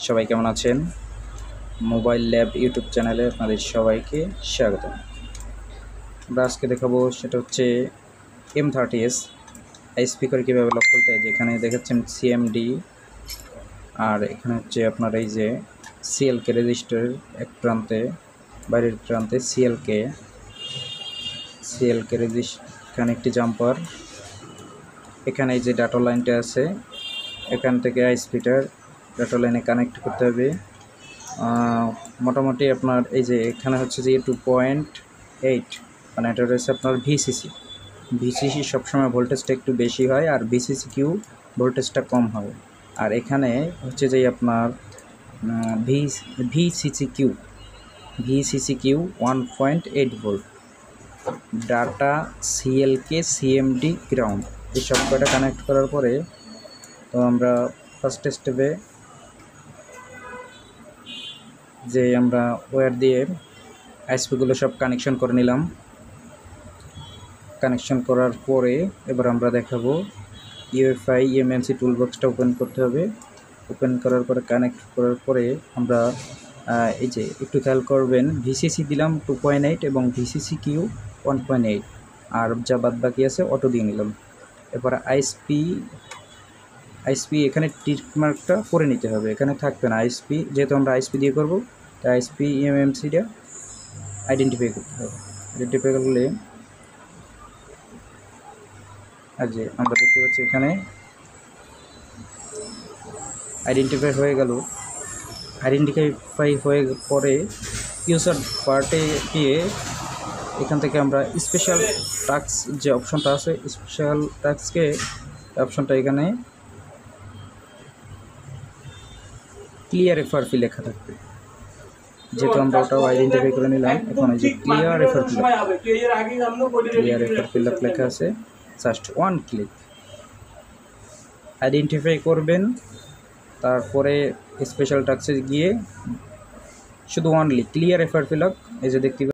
সবাই কেমন আছেন? মোবাইল ল্যাব ইউটিউব চ্যানেলে আপনাদের সবাইকে স্বাগত। আমরা আজকে দেখাবো সেটা হচ্ছে M30s স্পিকার কীভাবে লক করতে হয়। যেখানে দেখাচ্ছেন সিএমডি, আর এখানে হচ্ছে আপনার এই যে সিএলকে রেজিস্টার এক প্রান্তে, বাইরের প্রান্তে সিএলকে রেজিস্টার, এখানে একটি জাম্পার, এখানে এই যে ডাটা লাইনটা আছে, এখান থেকে আইএসপিটার ডাটা লাইনে কানেক্ট করতে হবে। মোটামুটি আপনার এই যে এখানে হচ্ছে যে 2.8, মানে এটা রয়েছে আপনার ভিসিসি সবসময় ভোল্টেজটা একটু বেশি হয়, আর ভিসিসি কিউ ভোল্টেজটা কম হয়। আর এখানে হচ্ছে যে আপনার VCC Q 1.8 volt, data CLK CMD ground, এই সব কয়টা কানেক্ট করার পরে তো আমরা ফার্স্ট স্টেপে যে আমরা ওয়্যার দিয়ে আইএসপিগুলো সব কানেকশন করে নিলাম। কানেকশন করার পরে এবার আমরা দেখাবো ইউএফআই এমএমসি টুলবক্সটা ওপেন করতে হবে। ওপেন করার পরে কানেক্ট করার পরে আমরা এই যে একটু খেয়াল করবেন, ভিসিসি দিলাম 2.8 এবং ভিসিসি কিউ 1.8, আর যা বাদ বাকি আছে অটো দিয়ে নিলাম। এবার আইএসপি এখানে টিক মার্কটা করে নিতে হবে, এখানে থাকবে না আইএসপি, যেহেতু আমরা আইএসপি দিয়ে করবো তাই আইএসপি এমএমসিটা আইডেন্টিফাই করতে হবে। আইডেন্টিফাই করলে আর যে আমরা দেখতে পাচ্ছি এখানে আইডেন্টিফাই হয়ে গেল। আইডেন্টিফাই হয়ে পরে ইউজার পার্টে গিয়ে এখান থেকে আমরা স্পেশাল টাস্ক যে অপশনটা আছে, স্পেশাল টাস্কে অপশনটা এখানে ক্লিয়ার এফআরপি লেখা থাকবে, যেহেতু আমরা ওটাও আইডেন্টিফাই করে নিলাম। এখন এই যে ক্লিয়ার এফআরপি লেখা আছে, জাস্ট ওয়ান ক্লিক আইডেন্টিফাই করবেন। তারপরে স্পেশাল টাস্কে গিয়ে শুধু অনলি ক্লিয়ার এফআরপি লক, এই যে দেখতে